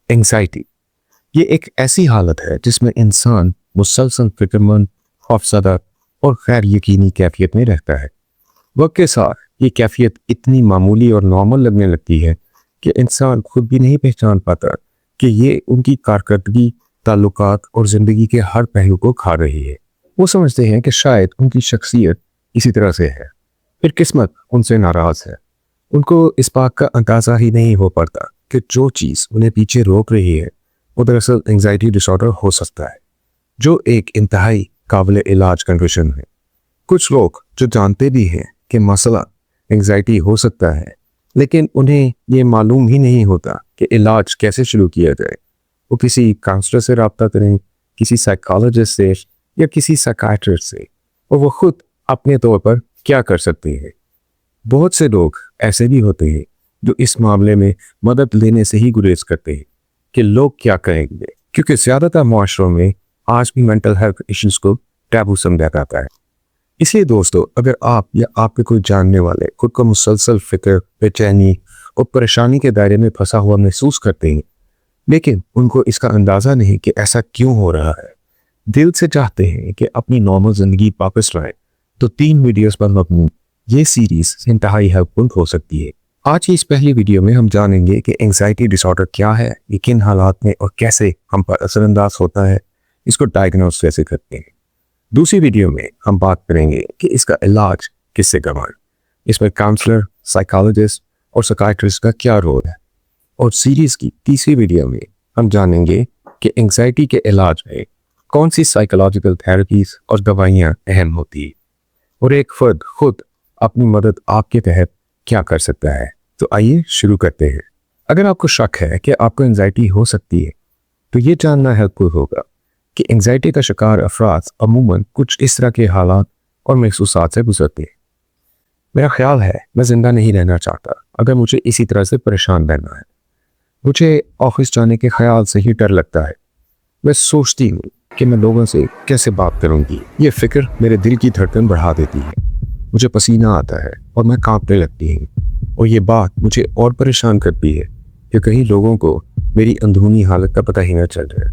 Anxiety ये एक ऐसी हालत है जिसमें इंसान मुसलसल फिक्रमंद, खौफज़दा और गैर यकीनी कैफियत में रहता है। वक्त के साथ ये कैफियत इतनी मामूली और नॉर्मल लगने लगती है कि इंसान खुद भी नहीं पहचान पाता कि ये उनकी कारकर्दगी, ताल्लुकात और ज़िंदगी के हर पहलू को खा रही है। वो समझते हैं कि शायद उनकी शख्सियत इसी तरह से है, फिर किस्मत उनसे नाराज़ है। उनको इस बात का अंदाज़ा ही नहीं हो पाता कि जो चीज़ उन्हें पीछे रोक रही है वो दरअसल एंग्जाइटी डिसऑर्डर हो सकता है, जो एक इंतहाई काबिल इलाज कंडीशन है। कुछ लोग जो जानते भी हैं कि मसला एंग्जाइटी हो सकता है, लेकिन उन्हें ये मालूम ही नहीं होता कि इलाज कैसे शुरू किया जाए। वो किसी काउंसलर से रब्ता करें, किसी साइकोलॉजिस्ट से या किसी साइकियाट्रिस्ट से, और वो खुद अपने तौर पर क्या कर सकते हैं। बहुत से लोग ऐसे भी होते हैं जो इस मामले में मदद लेने से ही गुरेज करते हैं कि लोग क्या कहेंगे, क्योंकि ज़्यादातर माशरों में आज भी मेंटल हेल्थ इश्यूज को टैबू समझा जाता है। इसलिए दोस्तों, अगर आप या आपके कोई जानने वाले खुद को मुसलसल फिक्र, बेचैनी और परेशानी के दायरे में फंसा हुआ महसूस करते हैं, लेकिन उनको इसका अंदाज़ा नहीं कि ऐसा क्यों हो रहा है, दिल से चाहते हैं कि अपनी नॉर्मल ज़िंदगी वापस लाएं, तो 3 वीडियोस पर मबनी ये सीरीज इंतहाई हेल्पफुल हो सकती है। आज की इस पहली वीडियो में हम जानेंगे कि एंग्जाइटी डिसऑर्डर क्या है, ये किन हालात में और कैसे हम पर असरअंदाज होता है, इसको डायग्नोस कैसे करते हैं। दूसरी वीडियो में हम बात करेंगे कि इसका इलाज किससे करवाएं, इसमें काउंसलर, साइकोलॉजिस्ट और साइकियाट्रिस्ट का क्या रोल है। और सीरीज की तीसरी वीडियो में हम जानेंगे कि एंग्जाइटी के इलाज में कौन सी साइकोलॉजिकल थेरेपीज और दवाइयाँ अहम होती है, और एक फर्द खुद अपनी मदद आपके तहत क्या कर सकता है। तो आइए शुरू करते हैं। अगर आपको शक है कि आपको एंग्जाइटी हो सकती है, तो ये जानना हेल्पफुल होगा कि एंग्जाइटी का शिकार अफराद अमूमन कुछ इस तरह के हालात और महसूसात से गुजरते हैं। मेरा ख्याल है मैं जिंदा नहीं रहना चाहता अगर मुझे इसी तरह से परेशान रहना है। मुझे ऑफिस जाने के ख्याल से ही डर लगता है। मैं सोचती हूँ कि मैं लोगों से कैसे बात करूँगी। ये फिक्र मेरे दिल की धड़कन बढ़ा देती है, मुझे पसीना आता है और मैं कांपने लगती हूँ। और ये बात मुझे और परेशान करती है कि कहीं लोगों को मेरी अंदरूनी हालत का पता ही न चल जाए,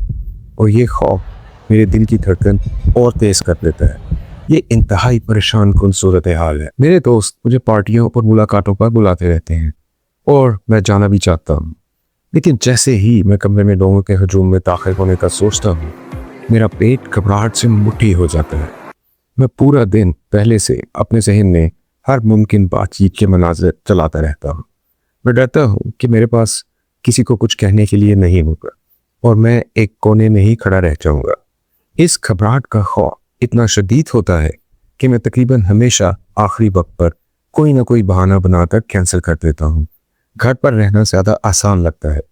और ये खौफ मेरे दिल की धड़कन और तेज कर देता है। ये इंतहाई परेशान कुन सूरत हाल है। मेरे दोस्त मुझे पार्टियों और मुलाकातों पर बुलाते रहते हैं और मैं जाना भी चाहता हूँ, लेकिन जैसे ही मैं कमरे में लोगों के हजूम में दाखिल होने का सोचता हूँ, मेरा पेट घबराहट से मुट्ठी हो जाता है। मैं पूरा दिन पहले से अपने जहन में हर मुमकिन बातचीत के मनाज़र चलाता रहता हूँ। मैं डरता हूँ कि मेरे पास किसी को कुछ कहने के लिए नहीं होगा और मैं एक कोने में ही खड़ा रह जाऊँगा। इस घबराहट का खौफ इतना शदीद होता है कि मैं तकरीबन हमेशा आखिरी वक्त पर कोई ना कोई बहाना बनाकर कैंसिल कर देता हूँ। घर पर रहना ज़्यादा आसान लगता है,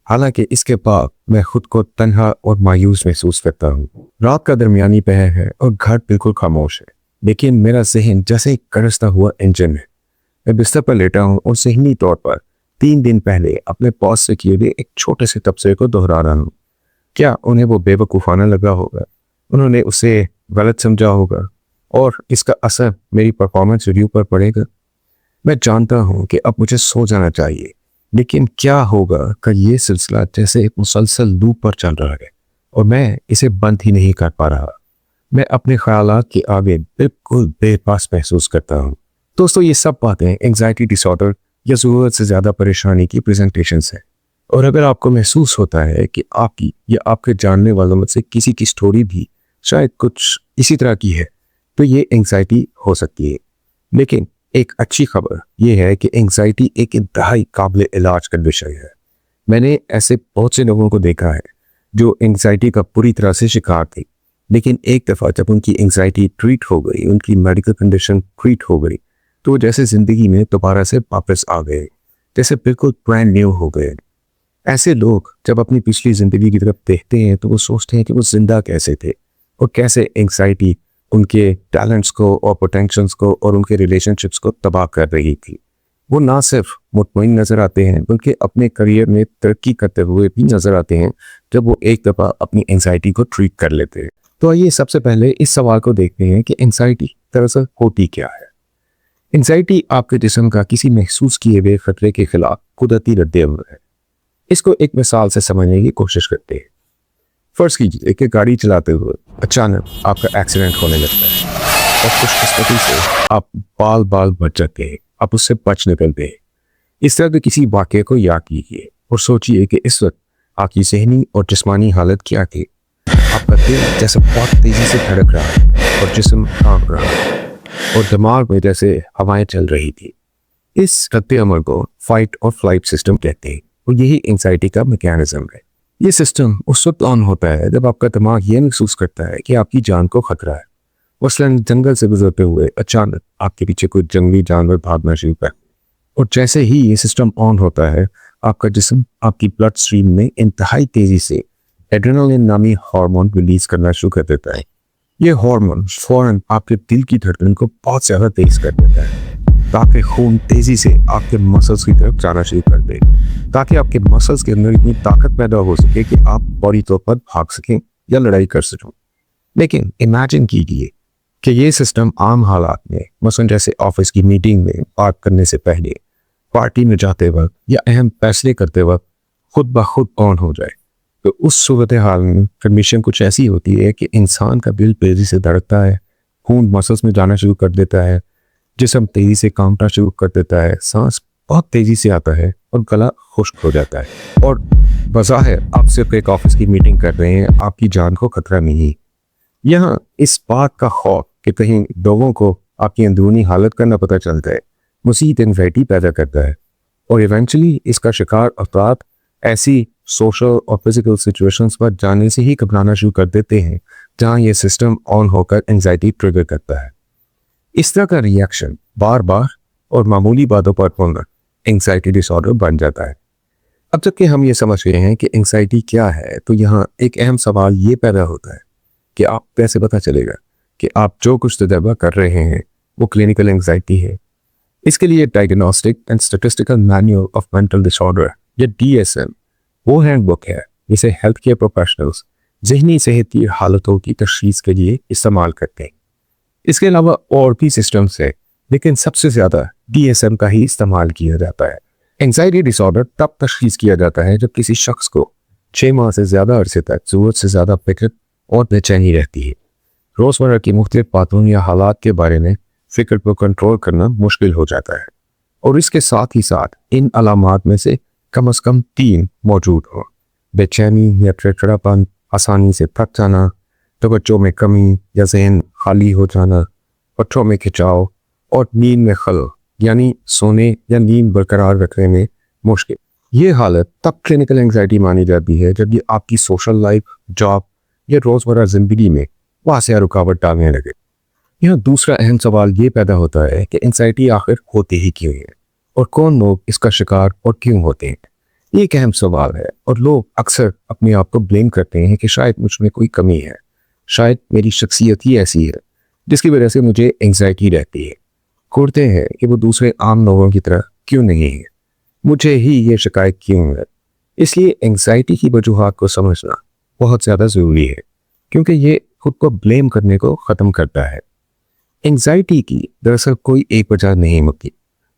हालांकि इसके बाद मैं खुद को तन्हा और मायूस महसूस करता हूँ। रात का दरमियानी पहर है और घर बिल्कुल खामोश है, लेकिन मेरा जहन जैसे एक गरजता हुआ इंजन है। मैं बिस्तर पर लेटा हूँ और ज़हनी तौर पर 3 दिन पहले अपने बॉस से किए गए एक छोटे से तबसरे को दोहरा रहा हूँ। क्या उन्हें वो बेवकूफ़ाना लगा होगा, उन्होंने उसे गलत समझा होगा और इसका असर मेरी परफॉर्मेंस रिव्यू पर पड़ेगा। मैं जानता हूँ कि अब मुझे सो जाना चाहिए, लेकिन क्या होगा कि ये सिलसिला जैसे एक मुसलसल लूप पर चल रहा है और मैं इसे बंद ही नहीं कर पा रहा। मैं अपने ख्यालात के आगे बिल्कुल बेबस महसूस करता हूँ। दोस्तों, ये सब बातें एंग्जाइटी डिसऑर्डर या ज़रूरत से ज़्यादा परेशानी की प्रेजेंटेशंस हैं। और अगर आपको महसूस होता है कि आपकी या आपके जानने वालों में से किसी की स्टोरी भी शायद कुछ इसी तरह की है, तो ये एंग्जाइटी हो सकती है। लेकिन एक अच्छी खबर यह है कि एंग्जाइटी एक इंतहाई काबिल इलाज का विषय है। मैंने ऐसे बहुत से लोगों को देखा है जो एंग्जाइटी का पूरी तरह से शिकार थे, लेकिन एक दफ़ा जब उनकी एंग्जाइटी ट्रीट हो गई, उनकी मेडिकल कंडीशन ट्रीट हो गई, तो वो जैसे ज़िंदगी में दोबारा से वापस आ गए, जैसे बिल्कुल ब्रांड न्यू हो गए। ऐसे लोग जब अपनी पिछली ज़िंदगी की तरफ देखते हैं तो वो सोचते हैं कि वो जिंदा कैसे थे और कैसे एंग्जाइटी उनके टैलेंट्स को और पोटेंशियल्स को और उनके रिलेशनशिप्स को तबाह कर रही थी। वो ना सिर्फ मुतमईन नज़र आते हैं बल्कि अपने करियर में तरक्की करते हुए भी नज़र आते हैं जब वो एक दफ़ा अपनी एंग्जाइटी को ट्रीट कर लेते हैं। तो आइए सबसे पहले इस सवाल को देखते हैं कि एंग्जाइटी दरअसल होती क्या है। एंग्जाइटी आपके जिस्म का किसी महसूस किए हुए खतरे के खिलाफ कुदरती रद्द-ए-अमल है। इसको एक मिसाल से समझने की कोशिश करते हैं। फर्ज कीजिए कि गाड़ी चलाते हुए अचानक आपका एक्सीडेंट होने लगता है और खुशकिस्मती से आप बाल बाल बच जाते हैं, आप उससे बच निकलते हैं। इस तरह के किसी वाक़ये को याद कीजिए और सोचिए कि इस वक्त आपकी ज़हनी और जिस्मानी हालत क्या थी। आपका दिल जैसे बहुत तेज़ी से धड़क रहा है और जिस्म कांप रहा है और दिमाग में जैसे हवाएं चल रही थी। इस रद्द अमल को फाइट और फ्लाइट सिस्टम कहते हैं और यही एंजाइटी का मैकेनिज्म है। ये सिस्टम उस वक्त ऑन होता है जब आपका दिमाग ये महसूस करता है कि आपकी जान को खतरा है। मसलन जंगल से गुजरते हुए अचानक आपके पीछे कोई जंगली जानवर भागना शुरू कर, और जैसे ही ये सिस्टम ऑन होता है आपका जिस्म आपकी ब्लड स्ट्रीम में इंतहाई तेजी से एड्रेनालिन नामी हार्मोन रिलीज करना शुरू कर देता है। ये हार्मोन फौरन आपके दिल की धड़कन को बहुत ज़्यादा तेज कर देता है ताकि खून तेजी से आपके मसल्स की तरफ जाना शुरू कर दे, ताकि आपके मसल्स के अंदर इतनी ताकत पैदा हो सके कि आप फौरी तौर पर भाग सकें या लड़ाई कर सकें। लेकिन इमेजिन कीजिए कि ये सिस्टम आम हालात में, मसलन जैसे ऑफिस की मीटिंग में बात करने से पहले, पार्टी में जाते वक्त या अहम फैसले करते वक्त खुद ब खुद ऑन हो जाए। तो उस सूरत हाल में कंडीशन कुछ ऐसी होती है कि इंसान का दिल तेजी से धड़कता है, खून मसल्स में जाना शुरू कर देता है, जिस्म तेजी से कांपना शुरू कर देता है, सांस बहुत तेजी से आता है और गला खुश्क हो जाता है। और बज़ाहिर आप सिर्फ एक ऑफिस की मीटिंग कर रहे हैं, आपकी जान को खतरा नहीं। यहाँ इस बात का खौफ कि कहीं लोगों को आपकी अंदरूनी हालत का न पता चल जाए मज़ीद एंग्जाइटी पैदा करता है और इवेंचुअली इसका शिकार अफराद ऐसी सोशल और फिजिकल सिचुएशंस पर जाने से ही घबराना शुरू कर देते हैं जहाँ ये सिस्टम ऑन होकर एंग्जाइटी ट्रिगर करता है। इस तरह का रिएक्शन बार बार और मामूली बातों पर होना एंग्जाइटी डिसऑर्डर बन जाता है। अब जबकि हम ये समझ रहे हैं कि एंग्जाइटी क्या है, तो यहाँ एक अहम सवाल ये पैदा होता है कि आप कैसे पता चलेगा कि आप जो कुछ तजर्बा कर रहे हैं वो क्लिनिकल एंग्जाइटी है। इसके लिए diagnostic and statistical manual of mental disorder या DSM वो हैंडबुक है जिसे हेल्थ केयर प्रोफेशनल्स ज़हनी सेहत की हालतों की तशख़ीस के लिए इस्तेमाल करते हैं। इसके अलावा और भी सिस्टम्स है, लेकिन सबसे ज़्यादा DSM का ही इस्तेमाल किया जाता है। एंग्जाइटी डिसऑर्डर तब तशख़ीस किया जाता है जब किसी शख्स को 6 माह से ज़्यादा अरसे तक ज़रूरत से ज़्यादा फिक्र और बेचैनी रहती है। रोज़मर्रा की मुख्तलिफ बातों या हालात के बारे में फ़िक्र को कंट्रोल करना मुश्किल हो जाता है और इसके साथ ही साथ इन अलामात में से कम से कम 3 मौजूद हों: बेचैनी या चिड़चिड़ापन, आसानी से थक जाना, तवज्जो में कमी या ज़हन खाली हो जाना, पट्टों में खिंचाव और नींद में खलल यानी सोने या नींद बरकरार रखने में मुश्किल। ये हालत तब क्लिनिकल एंग्जाइटी मानी जाती है जब ये आपकी सोशल लाइफ, जॉब या रोज़मर्रा ज़िंदगी में वाक़ई रुकावट डालने लगे। यहाँ दूसरा अहम सवाल ये पैदा होता है कि एंग्जाइटी आखिर होती ही क्यों है और कौन लोग इसका शिकार और क्यों होते हैं। ये एक अहम सवाल है और लोग अक्सर अपने आप को ब्लेम करते हैं कि शायद मुझ में कोई कमी है, शायद मेरी शख्सियत ही ऐसी है जिसकी वजह से मुझे एंग्जाइटी रहती है। खोजते हैं कि वो दूसरे आम लोगों की तरह क्यों नहीं है, मुझे ही ये शिकायत क्यों है। इसलिए एंग्जाइटी की वजूहात को समझना बहुत ज़्यादा ज़रूरी है क्योंकि ये खुद को ब्लेम करने को ख़त्म करता है। एंग्जाइटी की दरअसल कोई एक वजह नहीं होती,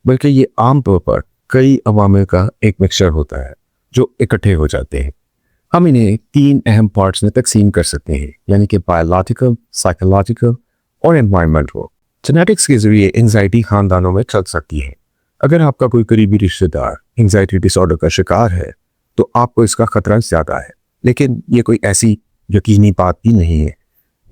बल्कि ये आमतौर पर कई अवामिल का एक मिक्सचर होता है जो इकट्ठे हो जाते हैं। हम इन्हें 3 अहम पार्ट्स में तकसीम कर सकते हैं, यानी कि बायोलॉजिकल, साइकोलॉजिकल और एनवायरमेंटल। जेनेटिक्स के जरिए एंग्जाइटी खानदानों में चल सकती है। अगर आपका कोई करीबी रिश्तेदार एंग्जाइटी डिसऑर्डर का शिकार है तो आपको इसका खतरा ज़्यादा है, लेकिन ये कोई ऐसी यकीनी बात भी नहीं है।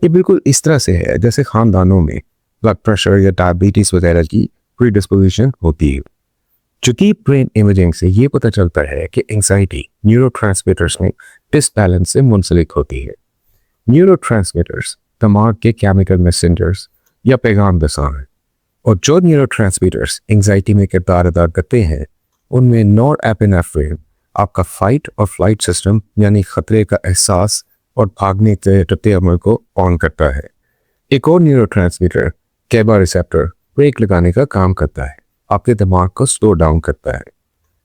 ये बिल्कुल इस तरह से है जैसे खानदानों में ब्लड प्रेशर या डायबिटीज़ वगैरह की प्रीडिस्पोजिशन होती है। जो डीप ब्रेन इमेजिंग से ये पता चलता है कि एंग्जाइटी न्यूरोट्रांसमीटर्स में डिसबैलेंस से मुंसलिक होती है। न्यूरोट्रांसमीटर्स दिमाग के केमिकल मैसेंजर्स या पैगाम दसां हैं और जो न्यूरोट्रांसमीटर्स एंग्जाइटी में किरदार अदा करते हैं उनमें नॉरएपिनेफ्रिन आपका फाइट और फ्लाइट सिस्टम यानी खतरे का एहसास और भागने के रद्द अमल को ऑन करता है। एक और न्यूरोट्रांसमीटर कैबा रिसेप्टर ब्रेक लगाने का काम करता है, आपके दिमाग को स्लो डाउन करता है।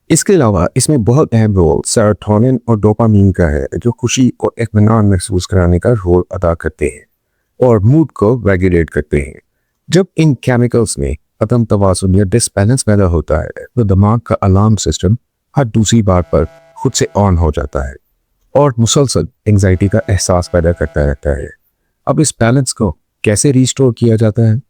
इसके अलावा इसमें बहुत अहम रोल सेरोटोनिन और डोपामीन का है जो खुशी और इत्मीनान महसूस कराने का रोल अदा करते हैं और मूड को रेगुलेट करते हैं। जब इन केमिकल्स में अदम तवाज़ुन या डिसबैलेंस पैदा होता है तो दिमाग का अलार्म सिस्टम हर दूसरी बार पर खुद से ऑन हो जाता है और मुसलसल एंजाइटी का एहसास पैदा करता रहता है। अब इस बैलेंस को कैसे रिस्टोर किया जाता है?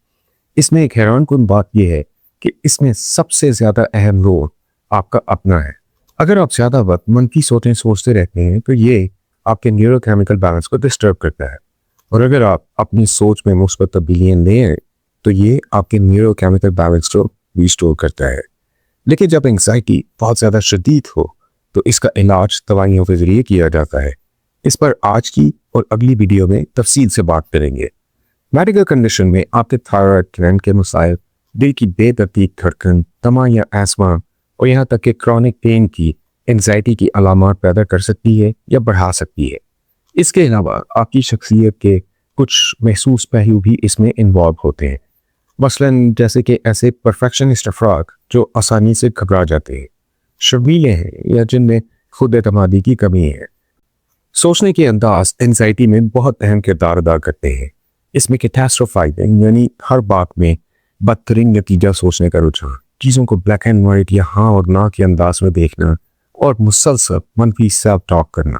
इसमें एक हैरानकुन बात यह है कि इसमें सबसे ज्यादा अहम रोल आपका अपना है। अगर आप ज्यादा वक्त मनफी सोचते रहते हैं तो ये आपके न्यूरोकेमिकल बैलेंस को डिस्टर्ब करता है, और अगर आप अपनी सोच में मुस्बत तब्दीलियां ले आए तो ये आपके न्यूरोकेमिकल बैलेंस को रिस्टोर करता है। लेकिन जब एंग्जाइटी बहुत ज़्यादा शदीद हो तो इसका इलाज दवाइयों के जरिए किया जाता है। इस पर आज की और अगली वीडियो में तफसील से बात करेंगे। मेडिकल कंडीशन में आपके थायराइड ग्लैंड के मसाइल, दिल की बेतरतीब धड़कन, दमा या एस्मा और यहाँ तक कि क्रॉनिक पेन की एंग्जाइटी की अलामत पैदा कर सकती है या बढ़ा सकती है। इसके अलावा आपकी शख्सियत के कुछ महसूस पहलू भी इसमें इन्वॉल्व होते हैं, मसलन जैसे कि ऐसे परफेक्शनिस्ट अफराद जो आसानी से घबरा जाते हैं, शर्मीले हैं या जिनमें खुद एतमादी की कमी है। सोचने के अंदाज एंजाइटी में बहुत अहम किरदार अदा करते हैं। इसमें कैटास्ट्रोफाइजिंग यानी हर बात में बदतरीन नतीजा सोचने का रुझान, चीज़ों को ब्लैक एंड वाइट या हाँ और ना के अंदाज में देखना और मुसलसल मनफी सेल्फ टॉक करना,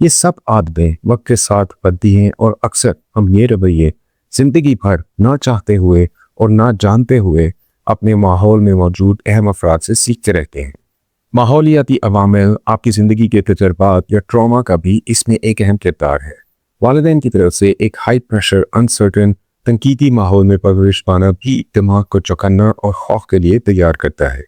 ये सब आदतें वक्त के साथ बनती हैं और अक्सर हम ये रवैये जिंदगी भर ना चाहते हुए और ना जानते हुए अपने माहौल में मौजूद अहम अफराद से सीखते रहते हैं। माहौलियाती अवामिल, आपकी ज़िंदगी के तजर्बात या ट्रॉमा का भी इसमें एक अहम किरदार है। वालिदैन की तरफ से एक हाई प्रेशर, अनसर्टन, तनकीदी माहौल में परवरिश पाना भी दिमाग को चौकन्ना और खौफ के लिए तैयार करता है।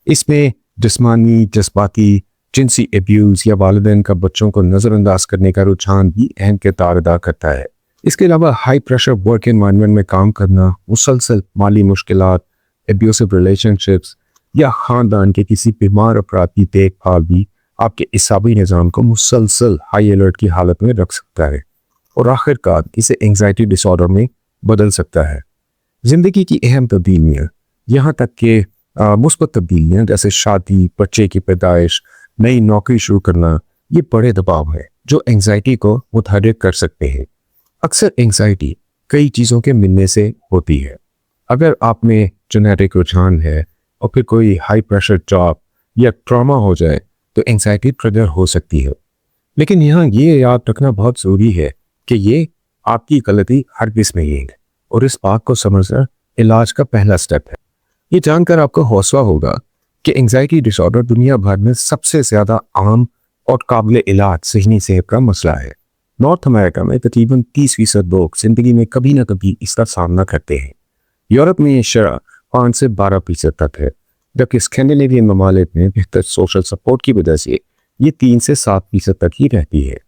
इसमें जिस्मानी, जज्बाती, जिनसी एब्यूज़ या वालिदैन का बच्चों को नज़रअंदाज करने का रुझान भी अहम किरदार अदा करता है। इसके अलावा हाई प्रेशर वर्क एनवायरनमेंट में काम करना, मुसलसल माली मुश्किलात, एब्यूसिव रिलेशनशिप्स या ख़ानदान के किसी बीमार अफराद की देखभाल भी आपके इसाबी निज़ाम को मुसलसल हाई अलर्ट की हालत में रख सकता है और आखिरकार इसे एंग्जाइटी डिसऑर्डर में बदल सकता है। ज़िंदगी की अहम तब्दीलियाँ, यहाँ तक कि मुस्बत तब्दीलियाँ जैसे शादी, बच्चे की पैदाइश, नई नौकरी शुरू करना, ये बड़े दबाव है जो एंग्जाइटी को मुतहर्रिक कर सकते हैं। अक्सर एंग्जाइटी कई चीज़ों के मिलने से होती है। अगर आप में जेनेटिक रुझान है और फिर कोई हाई प्रेशर जॉब या ट्रॉमा हो जाए तो एंग्जाइटी ट्रिगर हो सकती है। लेकिन यहाँ ये याद रखना बहुत ज़रूरी है कि ये आपकी गलती हरगिज़ नहीं है और इस बात को समझना इलाज का पहला स्टेप है। ये जानकर आपको हौसला होगा कि एंग्जाइटी डिसऑर्डर दुनिया भर में सबसे ज़्यादा आम और काबिल इलाज ज़हनी सेहत का मसला है। नॉर्थ अमेरिका में तकरीबन 30% लोग जिंदगी में कभी ना कभी इसका सामना करते हैं। यूरोप में ये शरह 5 से 12% तक है, जबकि स्कैंडिनेवियन ममालिक में बेहतर सोशल सपोर्ट की वजह से ये 3 से 7% तक ही रहती है।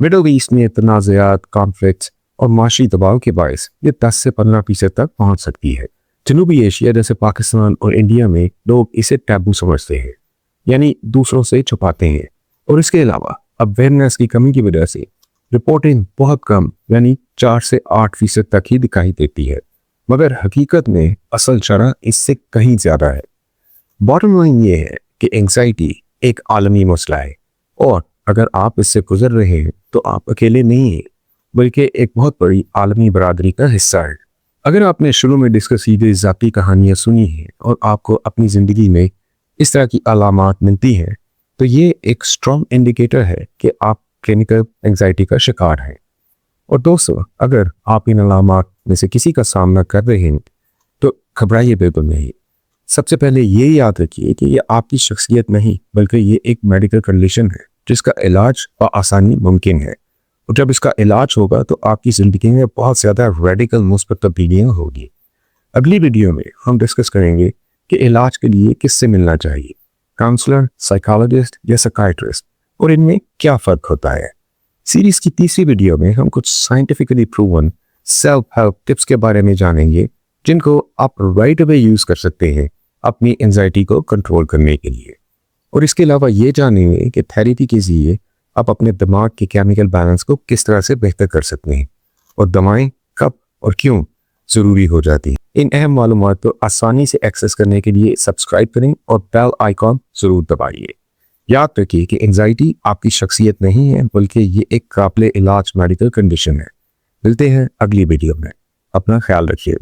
मिडल ईस्ट में तनाज़ात, कॉन्फ्लिक्ट्स और माशी दबाव के बायस ये 10 से 15% तक पहुँच सकती है। जनूबी एशिया जैसे पाकिस्तान और इंडिया में लोग इसे टैबू समझते हैं, यानी दूसरों से छुपाते हैं, और इसके अलावा अवेयरनेस की कमी की वजह से रिपोर्टिंग बहुत कम यानी 4 से 8% तक ही दिखाई देती है, मगर हकीकत में असल शरह इससे कहीं ज़्यादा है। बॉटम लाइन ये है कि एंग्जाइटी एक आलमी मसला है और अगर आप इससे गुजर रहे हैं तो आप अकेले नहीं हैं, बल्कि एक बहुत बड़ी आलमी बरादरी का हिस्सा है। अगर आपने शुरू में डिस्कस की गई ज़ाती कहानियाँ सुनी हैं और आपको अपनी ज़िंदगी में इस तरह की अलामात मिलती हैं तो ये एक स्ट्रॉन्ग इंडिकेटर है कि आप क्लिनिकल एंग्जाइटी का शिकार हैं। और दोस्तों, अगर आप इन अलामात में से किसी का सामना कर रहे हैं तो घबराइए बिल्कुल नहीं। सबसे पहले ये याद रखिए कि ये आपकी शख्सियत नहीं बल्कि ये एक मेडिकल कंडीशन है जिसका इलाज और आसानी मुमकिन है, और जब इसका इलाज होगा तो आपकी ज़िंदगी में बहुत ज़्यादा रेडिकल मुस्बत तब्दीलियाँ होगी। अगली वीडियो में हम डिस्कस करेंगे कि इलाज के लिए किससे मिलना चाहिए, काउंसलर, साइकोलॉजिस्ट या साइकियाट्रिस्ट, और इनमें क्या फ़र्क होता है। सीरीज़ की तीसरी वीडियो में हम कुछ scientifically proven self help tips के बारे में जानेंगे जिनको आप राइट अवे यूज़ कर सकते हैं अपनी एंजाइटी को कंट्रोल करने के लिए, और इसके अलावा ये जानेंगे कि थेरेपी के ज़रिए आप अपने दिमाग के केमिकल बैलेंस को किस तरह से बेहतर कर सकते हैं और दवाएं कब और क्यों ज़रूरी हो जाती हैं। इन अहम मालूमात को आसानी से एक्सेस करने के लिए सब्सक्राइब करें और बेल आइकॉन ज़रूर दबाइए। याद रखिए कि एंजाइटी आपकी शख्सियत नहीं है बल्कि ये एक काबिल इलाज मेडिकल कंडीशन है। मिलते हैं अगली वीडियो में, अपना ख्याल रखिए।